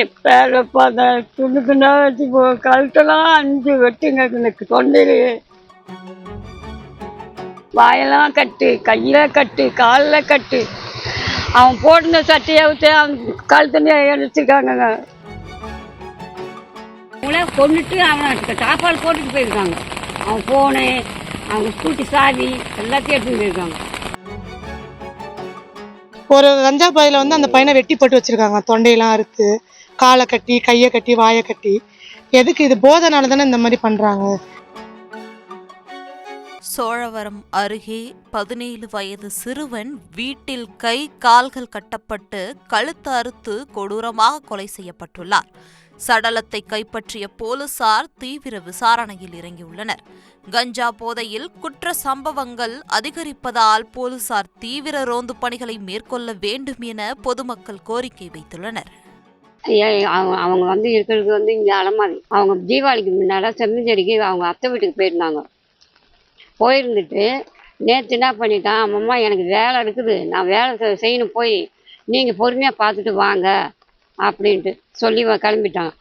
எப்ப பார்த்தா துண்டு துண்டா வச்சு கழுத்தெல்லாம் 5 வெட்டுங்க எனக்கு தொண்டையிலேயே. வாயெல்லாம் கட்டு, கையில கட்டு, காலில் கட்டு. அவன் போட்டிருந்த சட்டையை விட்டு அவன் கழுத்தண்டையை அடிச்சிருக்காங்கங்க. அவங்களே கொண்டுட்டு அவனை சாப்பாடு போட்டுட்டு போயிருக்காங்க. அவன் ஃபோனு, அவங்க ஸ்கூட்டி சாவி எல்லாத்தையும் எடுத்துட்டு போயிருக்காங்க. ஒரு கஞ்சா பையில வந்து அந்த பையனை வெட்டி போட்டு வச்சிருக்காங்க. தொண்டையெல்லாம் அறுத்து, காலை கட்டி, கையை கட்டி, வாயை கட்டி. எதுக்கு? இது போதனால தானே இந்த மாதிரி பண்றாங்க. சோழவரம் அருகே 17 வயது சிறுவன் வீட்டில் கை கால்கள் கட்டப்பட்டு கழுத்து அறுத்து கொடூரமாக கொலை செய்யப்பட்டுள்ளார். சடலத்தை கைப்பற்றிய போலீசார் தீவிர விசாரணையில் இறங்கியுள்ளனர். கஞ்சா போதையில் குற்ற சம்பவங்கள் அதிகரிப்பதால் போலீசார் தீவிர ரோந்து பணிகளை மேற்கொள்ள வேண்டும் என பொதுமக்கள் கோரிக்கை வைத்துள்ளனர். அவங்க வந்து இருக்கிறது வந்து இங்கே அலமாதி. அவங்க தீபாவளிக்கு முன்னால் செம்மஞ்சேரிக்கு அவங்க அத்தை வீட்டுக்கு போயிருந்தாங்க. போயிருந்துட்டு நேற்று என்ன பண்ணிட்டான், அம்மா எனக்கு வேலை இருக்குது, நான் வேலை செய்யணும், போய் நீங்கள் பொறுமையாக பார்த்துட்டு வாங்க அப்படின்ட்டு சொல்லி கிளம்பிட்டாங்க.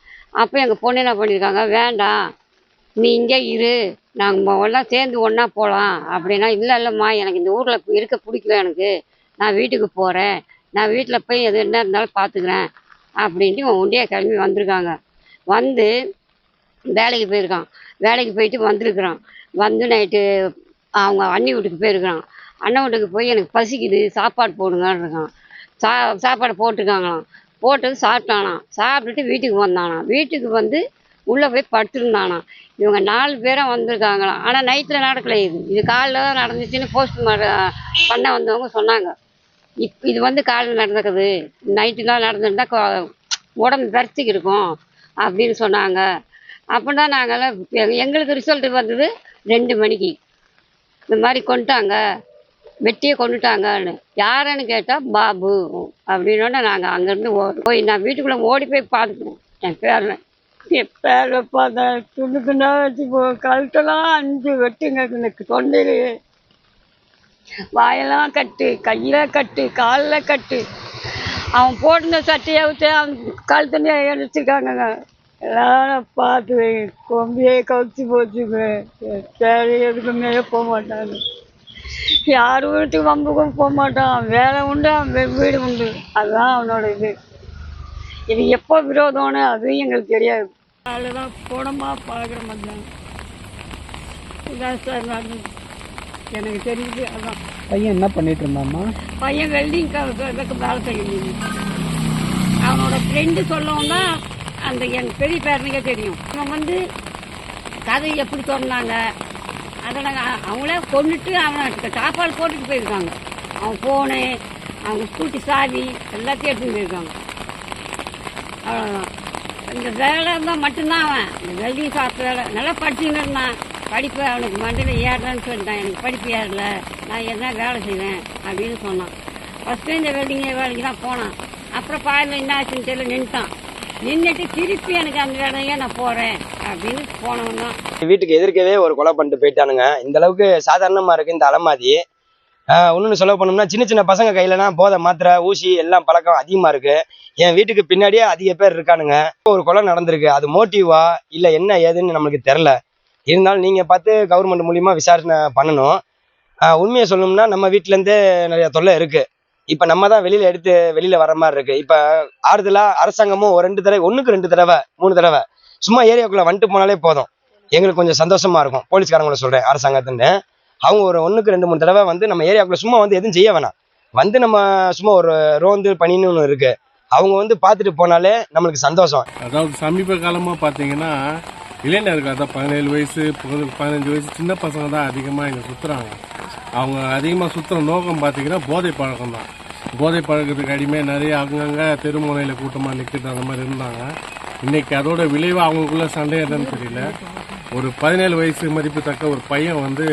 அப்போ எங்கள் பொண்ணு என்ன பண்ணியிருக்காங்க, வேண்டாம் நீ இங்கே இரு, நாங்கள் எல்லாம் சேர்ந்து ஒன்றா போகலாம் அப்படின்னா, இல்லைம்மா எனக்கு இந்த ஊரில் இருக்க பிடிக்கல, எனக்கு நான் வீட்டுக்கு போகிறேன், நான் வீட்டில் போய் எது என்ன இருந்தாலும் பார்த்துக்கிறேன் அப்படின்ட்டு இவன் ஒண்டியாக கிளம்பி வந்திருக்காங்க. வந்து வேலைக்கு போயிருக்கான். வேலைக்கு போயிட்டு வந்திருக்கிறான். வந்து நைட்டு அவங்க அண்ணி வீட்டுக்கு போயிருக்கிறான். அண்ணன் வீட்டுக்கு போய் எனக்கு பசிக்குது, சாப்பாடு போடுங்கன்னு இருக்கான். சாப்பாடு போட்டிருக்காங்களாம். போட்டது சாப்பிட்டானாம். சாப்பிட்டுட்டு வீட்டுக்கு வந்தானாம். வீட்டுக்கு வந்து உள்ளே போய் படுத்துருந்தானாம். இவங்க 4 பேரும் வந்திருக்காங்களாம். ஆனால் நைட்டில் நடக்கலை. இது காலையில் தான் நடந்துச்சுன்னு போஸ்ட்மார்ட்டம் பண்ண வந்தவங்க சொன்னாங்க. இது வந்து காலையில் நடந்துக்குது, நைட்டுலாம் நடந்துருந்தா உடம்பு பறிச்சுக்கு இருக்கும் அப்படின்னு சொன்னாங்க. அப்படின்னா நாங்கள்லாம் எங்களுக்கு ரிசல்ட் வந்தது 2 மணிக்கு. இந்த மாதிரி கொண்டுட்டாங்க, வெட்டியை கொண்டுட்டாங்கன்னு. யாருன்னு கேட்டால் பாபு அப்படின்னோடனே நாங்கள் அங்கேருந்து போய் நான் வீட்டுக்குள்ளே ஓடி போய் பார்த்துக்குவோம். என் பேரில் பார்த்தா துண்டு துண்டா வச்சு கழுத்தெல்லாம் 5 வெட்டுங்க எனக்கு தொண்டையிலேயே. வாயெல்லாம் கட்டு, கையில் கட்டு, காலில் கட்டு. அவன் போட்டிருந்த சட்டையை விட்டு அவன் கழுத்தண்டையை அடிச்சிருக்காங்கங்க. எல்லாரும் பார்த்து கொம்பியே கவுச்சி போச்சுங்க. சரி எதுக்குமே போக மாட்டாங்க, யார் வீட்டுக்கு வம்புக்கும் போக மாட்டான். வேலை உண்டு, அவன் வீடு உண்டு, அதுதான் அவனோட இது. இது எப்போ விரோதம்னு அதுவும் எங்களுக்கு தெரியாது. அதில் தான் போனமா பழகிற மாதிரி இதான் சார் எனக்கு தெரியுது. அதான் பையன் என்ன பண்ணிட்டு இருந்தாமா? பையன் வெல்டிங் வேலை செய்யணும். அவனோட ஃப்ரெண்டு சொல்லவும் தான் அந்த எங்கள் பெரிய பேரனுக்கே தெரியும். அவன் வந்து கதை எப்படி சொன்னாங்க, அதை நாங்கள் அவங்களே கொண்டுட்டு அவனை சாப்பாடு போட்டுட்டு போயிருக்காங்க. அவன் ஃபோனு, அவங்க ஸ்கூட்டி சாவி எல்லாத்தையும் எடுத்துட்டு போயிருக்காங்க. அவ்வளோதான். இந்த வேலை தான் மட்டும்தான். அவன் இந்த வெல்டிங் ஷாப் வேலை நல்லா படிச்சுன்னு இருந்தான். படிப்பு அவனுக்கு மண்டையில் ஏறலன்னு சொல்லிட்டான். எனக்கு படிப்பு ஏறல, நான் என்ன வேலை செய்வேன் அப்படின்னு சொன்னான். ஃபஸ்ட்டு இந்த வெல்டிங் வேலைக்கு தான் போனான். அப்புறம் பாயில் என்ன ஆச்சுன்னு தெரியல, நின்றுட்டான். நின்றுட்டு திருப்பி எனக்கு அந்த வேலையே நான் போகிறேன் அப்படின்னு போனவன் தான். வீட்டுக்கு எதிர்க்கவே ஒரு கொலை பண்ணிட்டு போயிட்டானுங்க. இந்த அளவுக்கு சாதாரணமாக இருக்குது இந்த அலமாதி. இன்னொன்று சொல்ல போனோம்னா சின்ன சின்ன பசங்க கையிலனா போதை, மாத்திரை, ஊசி எல்லாம் பழக்கம் அதிகமாக இருக்குது. என் வீட்டுக்கு பின்னாடியே அதிக பேர் இருக்கானுங்க. ஒரு கொலை நடந்திருக்கு. அது மோட்டிவா இல்லை என்ன ஏதுன்னு நம்மளுக்கு தெரில. இருந்தாலும் நீங்கள் பார்த்து கவர்மெண்ட் மூலியமாக விசாரணை பண்ணணும். உண்மையை சொல்லணும்னா நம்ம வீட்டிலேருந்தே நிறைய தொல்லை இருக்குது. இப்போ நம்ம தான் வெளியில் வர மாதிரி இருக்குது. இப்போ ஆறுதலாக அரசாங்கமும் ஒரு 2 தடவை, 1க்கு 2 தடவை 3 தடவை சும்மா ஏரியாவுக்குள்ளே வந்துட்டு போனாலே போதும், எங்களுக்கு கொஞ்சம் சந்தோஷமாக இருக்கும். போலீஸ்காரங்களை சொல்கிறேன், அரசாங்கத்துன்னு. அவங்க ஒரு 1க்கு 2 3 தடவை வந்து நம்ம ஏரியாவுக்குள்ளே சும்மா வந்து எதுவும் செய்ய வேணாம், வந்து நம்ம சும்மா ஒரு ரோந்து பணின்னு ஒன்று இருக்குது, அவங்க வந்து பார்த்துட்டு போனாலே நம்மளுக்கு சந்தோஷம். அதாவது சமீப காலமாக பார்த்தீங்கன்னா இளைஞர்கள், அதான் 17 வயசு 15 வயசு சின்ன பசங்க தான் அதிகமாக இங்கே சுற்றுறாங்க. அவங்க அதிகமாக சுற்றுற நோக்கம் பார்த்தீங்கன்னா போதை பழக்கம் தான். போதை பழக்கத்துக்கு அடிமையாக நிறைய அங்கங்கே தெருமுனையில் கூட்டமாக நிற்கிறது அந்த மாதிரி இருந்தாங்க. இன்னைக்கு அதோட விளைவு அவங்களுக்குள்ள சண்டை என்னன்னு தெரியல. ஒரு 17 வயசு மதிப்பு தக்க ஒரு பையன் வந்து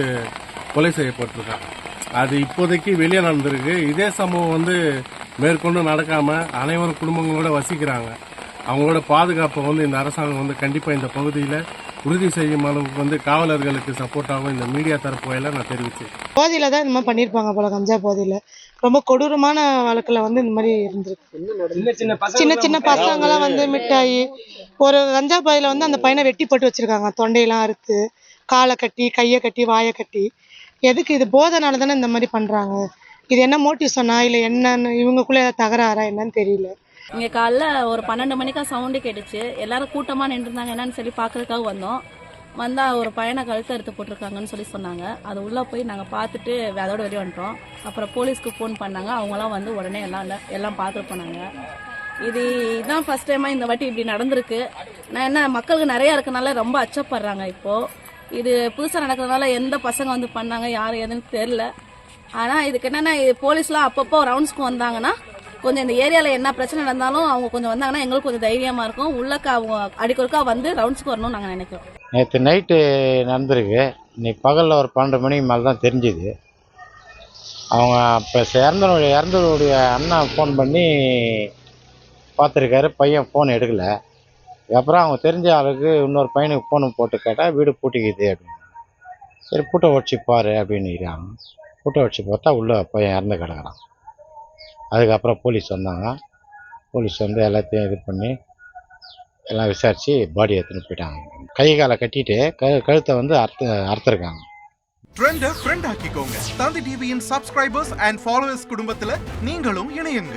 கொலை செய்யப்பட்டிருக்கான். அது இப்போதைக்கு வெளியே நடந்திருக்கு. இதே சம்பவம் வந்து மேற்கொண்டு நடக்காம அனைவரும் குடும்பங்களோட வசிக்கிறாங்க. அவங்களோட பாதுகாப்பை வந்து இந்த அரசாங்கம் வந்து கண்டிப்பாக இந்த பகுதியில் உறுதி செய்யும் அளவுக்கு வந்து காவலர்களுக்கு சப்போர்ட்டாகவும் இந்த மீடியா தரப்பு எல்லாம் நான் தெரிவிச்சேன். போதையில தான் இந்த மாதிரி பண்ணியிருப்பாங்க போல, கஞ்சா போதையில. ரொம்ப கொடூரமான வழக்குல வந்து இந்த மாதிரி இருந்திருக்கு. சின்ன சின்ன பசங்களாம் வந்து மிட்டாயி, ஒரு கஞ்சா பையில வந்து அந்த பையனை வெட்டி போட்டு வச்சிருக்காங்க, தொண்டையெல்லாம் அறுத்து, காலை கட்டி கையை கட்டி வாயை கட்டி. எதுக்கு இது போதைனால தானே இந்த மாதிரி பண்றாங்க. இது என்ன மோட்டிவ் சொன்னா இல்லை என்னன்னு இவங்களுக்குள்ள ஏதாவது தகராறா என்னன்னு தெரியல. இங்கே காலைல ஒரு 12 மணிக்கா சவுண்டு கேட்டுச்சு. எல்லாரும் கூட்டமாக நின்றுருந்தாங்க. என்னன்னு சொல்லி பார்க்கறதுக்காக வந்தோம். வந்தால் ஒரு பையனை கழுத்தை எடுத்து போட்டிருக்காங்கன்னு சொல்லி சொன்னாங்க. அது உள்ளே போய் நாங்கள் பார்த்துட்டு அதோட வெளியே வந்துட்டோம். அப்புறம் போலீஸ்க்கு ஃபோன் பண்ணாங்க. அவங்களாம் வந்து உடனே எல்லாம் பார்த்துட்டு போனாங்க. இதுதான் ஃபர்ஸ்ட் டைமாக இந்த வாட்டி இப்படி நடந்திருக்கு. நான் என்ன மக்களுக்கு நிறையா இருக்கனால ரொம்ப அச்சப்படுறாங்க இப்போது. இது புதுசாக நடக்கிறதுனால எந்த பசங்க வந்து பண்ணாங்க யார் எதுன்னு தெரில. ஆனால் இதுக்கு என்னென்னா போலீஸ்லாம் அப்பப்போ ரவுண்ட்ஸ்க்கு வந்தாங்கன்னா கொஞ்சம் இந்த ஏரியாவில் என்ன பிரச்சனை நடந்தாலும் அவங்க கொஞ்சம் வந்தாங்கன்னா எங்களுக்கு கொஞ்சம் தைரியமாக இருக்கும். உள்ளக்க அவங்க அடிக்கொருக்கா வந்து ரவுண்ட்ஸ்க்கு வரணும்னு நாங்கள் நினைக்கிறோம். நேற்று நைட்டு நடந்திருக்கு. இன்னைக்கு பகலில் ஒரு 12 மணிக்கு மேலே தான் தெரிஞ்சுது. அவங்க இப்போ இறந்தவருடைய அண்ணா ஃபோன் பண்ணி பார்த்துருக்காரு. பையன் ஃபோன் எடுக்கலை. அப்புறம் அவங்க தெரிஞ்ச ஆளுக்கு இன்னொரு பையனுக்கு ஃபோனு போட்டு கேட்டால் வீடு பூட்டிக்குது அப்படின்னு. சரி பூட்டை உடச்சி பாரு அப்படின்னு இருக்காங்க. பூட்டை உடச்சி பார்த்தா உள்ளே பையன் இறந்து கிடக்குறான். அதுக்கப்புறம் போலீஸ் வந்தாங்க. போலீஸ் வந்து எல்லாத்தையும் இது பண்ணி எல்லாம் விசாரித்து பாடி எடுத்துன்னு போயிட்டாங்க. கை காலை கட்டிட்டு கழுத்தை வந்து அறுத்துருக்காங்க. ட்ரெண்டை ஃப்ரெண்ட் ஆக்கிக்கோங்க. தந்தி டிவியின் சப்ஸ்கிரைபர்ஸ் அண்ட் ஃபாலோவர்ஸ் குடும்பத்தில் நீங்களும் இணையுங்க.